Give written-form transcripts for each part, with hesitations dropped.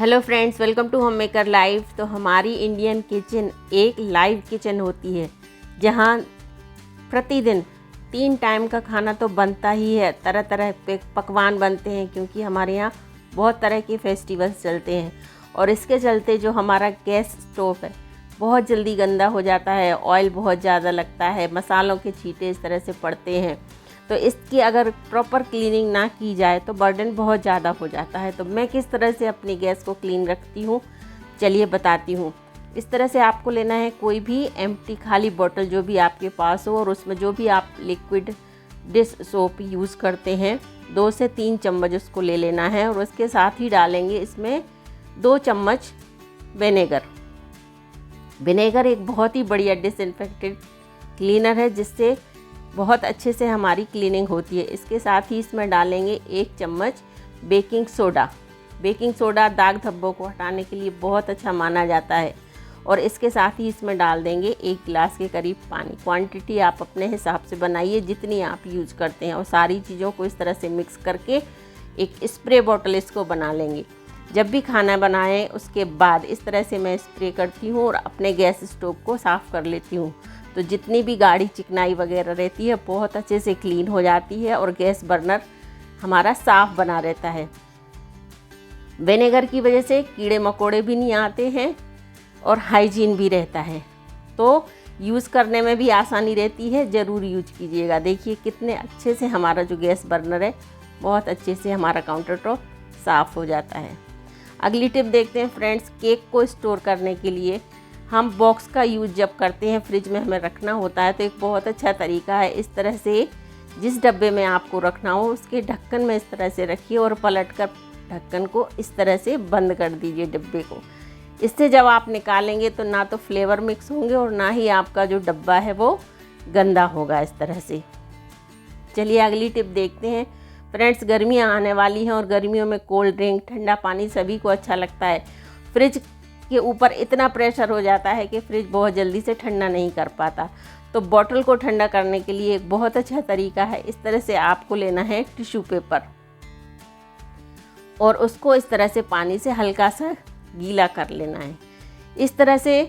Hello friends, welcome to home maker live. तो हमारी Indian kitchen एक लाइव किचन होती है जहां प्रतिदिन 3 टाइम का खाना तो बनता ही है। तरह तरह के पकवान बनते हैं क्योंकि हमारे यहाँ बहुत तरह के फेस्टिवल्स चलते हैं और इसके चलते जो हमारा गैस स्टोव है बहुत जल्दी गंदा हो जाता है, ऑयल बहुत ज़्यादा लगता है, मसालों के छींटे इस तरह से पड़ते हैं। तो इसकी अगर प्रॉपर क्लीनिंग ना की जाए तो बर्डन बहुत ज़्यादा हो जाता है। तो मैं किस तरह से अपनी गैस को क्लीन रखती हूँ चलिए बताती हूँ। इस तरह से आपको लेना है कोई भी एम्प्टी खाली बोतल जो भी आपके पास हो और उसमें जो भी आप लिक्विड डिश सोप यूज़ करते हैं 2 से 3 चम्मच उसको ले लेना है और उसके साथ ही डालेंगे इसमें 2 चम्मच विनेगर। विनेगर एक बहुत ही बढ़िया डिसइंफेक्टेंट क्लीनर है जिससे बहुत अच्छे से हमारी क्लीनिंग होती है। इसके साथ ही इसमें डालेंगे 1 चम्मच बेकिंग सोडा। बेकिंग सोडा दाग धब्बों को हटाने के लिए बहुत अच्छा माना जाता है। और इसके साथ ही इसमें डाल देंगे 1 गिलास के करीब पानी। क्वांटिटी आप अपने हिसाब से बनाइए जितनी आप यूज़ करते हैं और सारी चीज़ों को इस तरह से मिक्स करके एक स्प्रे बॉटल इसको बना लेंगे। जब भी खाना बनाएं उसके बाद इस तरह से मैं स्प्रे करती हूँ और अपने गैस स्टोव को साफ़ कर लेती हूँ। तो जितनी भी गाढ़ी चिकनाई वगैरह रहती है बहुत अच्छे से क्लीन हो जाती है और गैस बर्नर हमारा साफ़ बना रहता है। विनेगर की वजह से कीड़े मकोड़े भी नहीं आते हैं और हाइजीन भी रहता है। तो यूज़ करने में भी आसानी रहती है, ज़रूर यूज कीजिएगा। देखिए कितने अच्छे से हमारा जो गैस बर्नर है बहुत अच्छे से हमारा काउंटर टॉप साफ़ हो जाता है। अगली टिप देखते हैं फ्रेंड्स। केक को स्टोर करने के लिए हम बॉक्स का यूज़ जब करते हैं, फ्रिज में हमें रखना होता है तो एक बहुत अच्छा तरीका है। इस तरह से जिस डब्बे में आपको रखना हो उसके ढक्कन में इस तरह से रखिए और पलट कर ढक्कन को इस तरह से बंद कर दीजिए डब्बे को। इससे जब आप निकालेंगे तो ना तो फ्लेवर मिक्स होंगे और ना ही आपका जो डब्बा है वो गंदा होगा इस तरह से। चलिए अगली टिप देखते हैं फ्रेंड्स। गर्मियाँ आने वाली हैं और गर्मियों में कोल्ड ड्रिंक ठंडा पानी सभी को अच्छा लगता है। फ्रिज के ऊपर इतना प्रेशर हो जाता है कि फ्रिज बहुत जल्दी से ठंडा नहीं कर पाता। तो बॉटल को ठंडा करने के लिए एक बहुत अच्छा तरीका है। इस तरह से आपको लेना है टिश्यू पेपर और उसको इस तरह से पानी से हल्का सा गीला कर लेना है। इस तरह से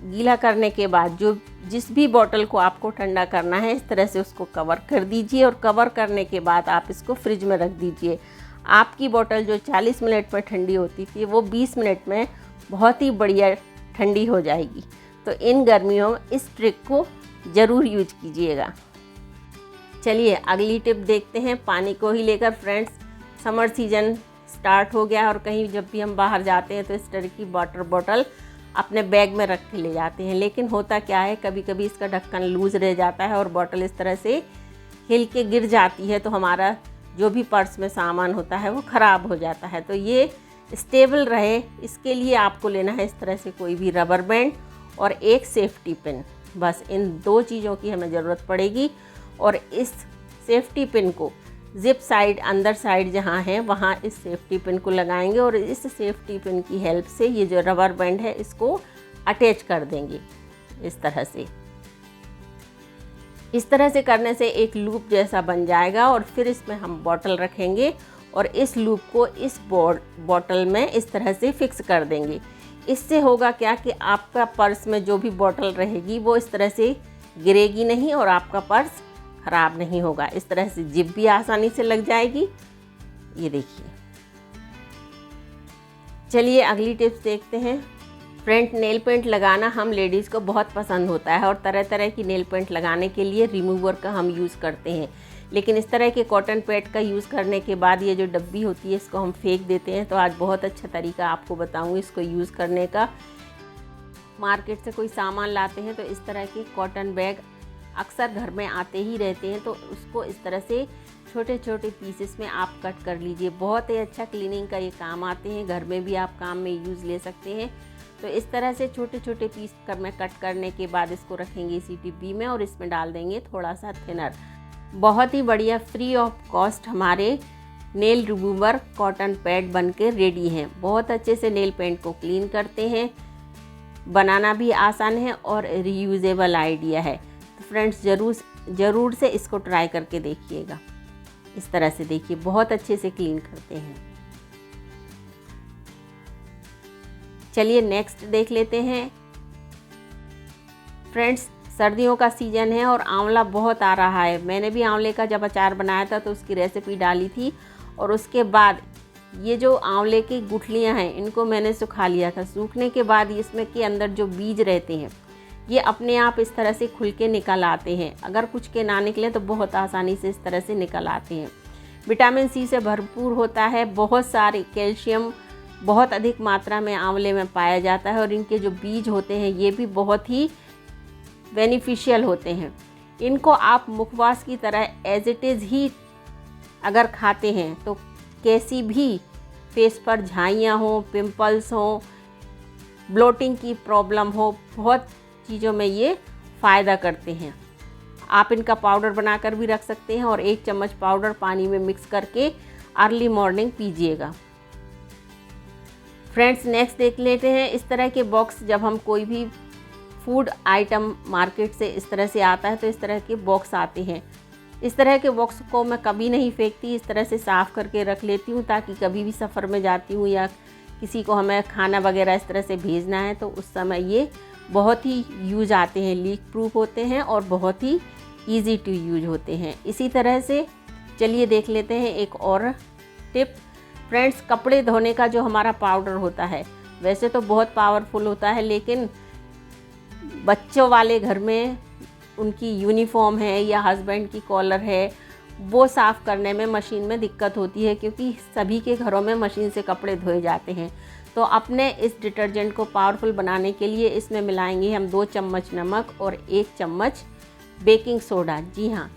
गीला करने के बाद जो जिस भी बॉटल को आपको ठंडा करना है इस तरह से उसको कवर कर दीजिए और कवर करने के बाद आप इसको फ्रिज में रख दीजिए। आपकी बॉटल जो 40 मिनट में ठंडी होती थी वो 20 मिनट में बहुत ही बढ़िया ठंडी हो जाएगी। तो इन गर्मियों में इस ट्रिक को ज़रूर यूज कीजिएगा। चलिए अगली टिप देखते हैं। पानी को ही लेकर फ्रेंड्स, समर सीजन स्टार्ट हो गया और कहीं जब भी हम बाहर जाते हैं तो इस तरह की वाटर बॉटल अपने बैग में रख के ले जाते हैं। लेकिन होता क्या है, कभी कभी इसका ढक्कन लूज़ रह जाता है और बॉटल इस तरह से हिल के गिर जाती है तो हमारा जो भी पर्स में सामान होता है वो ख़राब हो जाता है। तो ये स्टेबल रहे इसके लिए आपको लेना है इस तरह से कोई भी रबर बैंड और एक सेफ्टी पिन। बस इन 2 चीज़ों की हमें ज़रूरत पड़ेगी और इस सेफ्टी पिन को जिप साइड अंदर साइड जहाँ है वहाँ इस सेफ्टी पिन को लगाएंगे और इस सेफ्टी पिन की हेल्प से ये जो रबर बैंड है इसको अटैच कर देंगे इस तरह से। इस तरह से करने से एक लूप जैसा बन जाएगा और फिर इसमें हम बॉटल रखेंगे और इस लूप को इस बॉटल में इस तरह से फिक्स कर देंगे। इससे होगा क्या कि आपका पर्स में जो भी बॉटल रहेगी वो इस तरह से गिरेगी नहीं और आपका पर्स ख़राब नहीं होगा। इस तरह से जिप भी आसानी से लग जाएगी। ये देखिए। चलिए अगली टिप्स देखते हैं फ्रेंड। नेल पेंट लगाना हम लेडीज़ को बहुत पसंद होता है और तरह तरह की नेल पेंट लगाने के लिए रिमूवर का हम यूज़ करते हैं। लेकिन इस तरह के कॉटन पैड का यूज़ करने के बाद ये जो डब्बी होती है इसको हम फेंक देते हैं। तो आज बहुत अच्छा तरीका आपको बताऊंगी इसको यूज़ करने का। मार्केट से कोई सामान लाते हैं तो इस तरह के कॉटन बैग अक्सर घर में आते ही रहते हैं। तो उसको इस तरह से छोटे छोटे पीसेस में आप कट कर लीजिए। बहुत ही अच्छा क्लीनिंग का ये काम आते हैं, घर में भी आप काम में यूज़ ले सकते हैं। तो इस तरह से छोटे छोटे पीस में कट करने के बाद इसको रखेंगे इसी डिब्बी में और इसमें डाल देंगे थोड़ा सा थिनर। बहुत ही बढ़िया फ्री ऑफ कॉस्ट हमारे नेल रिमूवर कॉटन पैड बन के रेडी हैं। बहुत अच्छे से नेल पेंट को क्लीन करते हैं, बनाना भी आसान है और रीयूजेबल आइडिया है। तो फ्रेंड्स ज़रूर से इसको ट्राई करके देखिएगा। इस तरह से देखिए बहुत अच्छे से क्लीन करते हैं। चलिए नेक्स्ट देख लेते हैं। फ्रेंड्स, सर्दियों का सीज़न है और आंवला बहुत आ रहा है। मैंने भी आंवले का जब अचार बनाया था तो उसकी रेसिपी डाली थी, और उसके बाद ये जो आंवले की गुठलियाँ हैं इनको मैंने सुखा लिया था। सूखने के बाद इसमें के अंदर जो बीज रहते हैं ये अपने आप इस तरह से खुल के निकल आते हैं। अगर कुछ के ना निकले तो बहुत आसानी से इस तरह से निकल आते हैं। विटामिन सी से भरपूर होता है, बहुत सारे कैल्शियम बहुत अधिक मात्रा में आंवले में पाया जाता है, और इनके जो बीज होते हैं ये भी बहुत ही बेनिफिशियल होते हैं। इनको आप मुखवास की तरह एज इट इज़ ही अगर खाते हैं तो कैसी भी फेस पर झाइयाँ हों, पिंपल्स हों, ब्लोटिंग की प्रॉब्लम हो, बहुत चीज़ों में ये फ़ायदा करते हैं। आप इनका पाउडर बनाकर भी रख सकते हैं, और 1 चम्मच पाउडर पानी में मिक्स करके अर्ली मॉर्निंग पीजिएगा। फ्रेंड्स, नेक्स्ट देख लेते हैं। इस तरह के बॉक्स जब हम कोई भी फूड आइटम मार्केट से इस तरह से आता है तो इस तरह के बॉक्स आते हैं। इस तरह के बॉक्स को मैं कभी नहीं फेंकती, इस तरह से साफ़ करके रख लेती हूँ, ताकि कभी भी सफ़र में जाती हूँ या किसी को हमें खाना वगैरह इस तरह से भेजना है तो उस समय ये बहुत ही यूज आते हैं, लीक प्रूफ होते हैं और बहुत ही ईजी टू यूज होते हैं। इसी तरह से चलिए देख लेते हैं एक और टिप। फ्रेंड्स, कपड़े धोने का जो हमारा पाउडर होता है वैसे तो बहुत पावरफुल होता है, लेकिन बच्चों वाले घर में उनकी यूनिफॉर्म है या हस्बैंड की कॉलर है, वो साफ़ करने में मशीन में दिक्कत होती है, क्योंकि सभी के घरों में मशीन से कपड़े धोए जाते हैं। तो अपने इस डिटर्जेंट को पावरफुल बनाने के लिए इसमें मिलाएंगे हम 2 चम्मच नमक और 1 चम्मच बेकिंग सोडा। जी हाँ,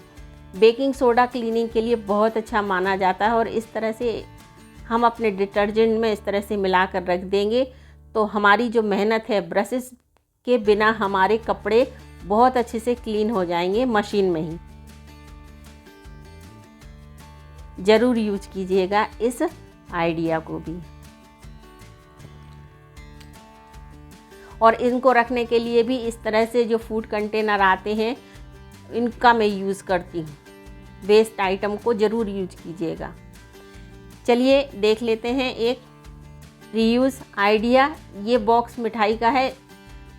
बेकिंग सोडा क्लीनिंग के लिए बहुत अच्छा माना जाता है, और इस तरह से हम अपने डिटर्जेंट में इस तरह से मिलाकर रख देंगे तो हमारी जो मेहनत है, ब्रशेस के बिना हमारे कपड़े बहुत अच्छे से क्लीन हो जाएंगे मशीन में ही। ज़रूर यूज कीजिएगा इस आइडिया को भी। और इनको रखने के लिए भी इस तरह से जो फूड कंटेनर आते हैं इनका मैं यूज़ करती हूँ। वेस्ट आइटम को ज़रूर यूज कीजिएगा। चलिए देख लेते हैं एक रीयूज़ आइडिया। ये बॉक्स मिठाई का है,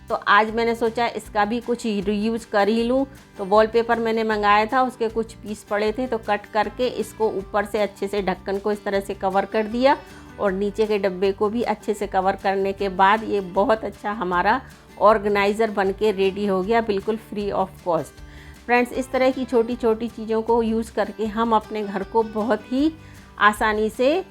तो आज मैंने सोचा इसका भी कुछ रीयूज़ कर ही लूँ। तो वॉलपेपर मैंने मंगाया था, उसके कुछ पीस पड़े थे, तो कट करके इसको ऊपर से अच्छे से ढक्कन को इस तरह से कवर कर दिया, और नीचे के डब्बे को भी अच्छे से कवर करने के बाद ये बहुत अच्छा हमारा ऑर्गेनाइज़र बनके रेडी हो गया, बिल्कुल फ्री ऑफ कॉस्ट। फ्रेंड्स, इस तरह की छोटी छोटी चीज़ों को यूज़ करके हम अपने घर को बहुत ही आसानी से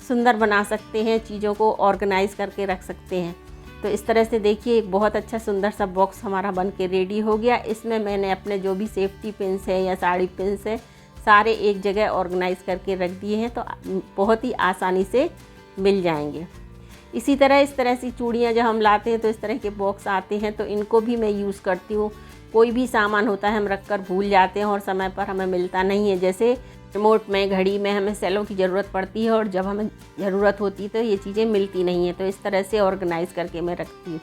सुंदर बना सकते हैं, चीज़ों को ऑर्गेनाइज़ करके रख सकते हैं। तो इस तरह से देखिए एक बहुत अच्छा सुंदर सा बॉक्स हमारा बन के रेडी हो गया। इसमें मैंने अपने जो भी सेफ्टी पिन्स है या साड़ी पिन्स है सारे एक जगह ऑर्गेनाइज़ करके रख दिए हैं, तो बहुत ही आसानी से मिल जाएंगे। इसी तरह इस तरह से चूड़ियाँ जब हम लाते हैं तो इस तरह के बॉक्स आते हैं, तो इनको भी मैं यूज़ करती हूँ। कोई भी सामान होता है हम रख कर भूल जाते हैं और समय पर हमें मिलता नहीं है, जैसे रिमोट में, घड़ी में हमें सेलों की ज़रूरत पड़ती है, और जब हमें ज़रूरत होती है तो ये चीज़ें मिलती नहीं है। तो इस तरह से ऑर्गेनाइज़ करके मैं रखती हूँ।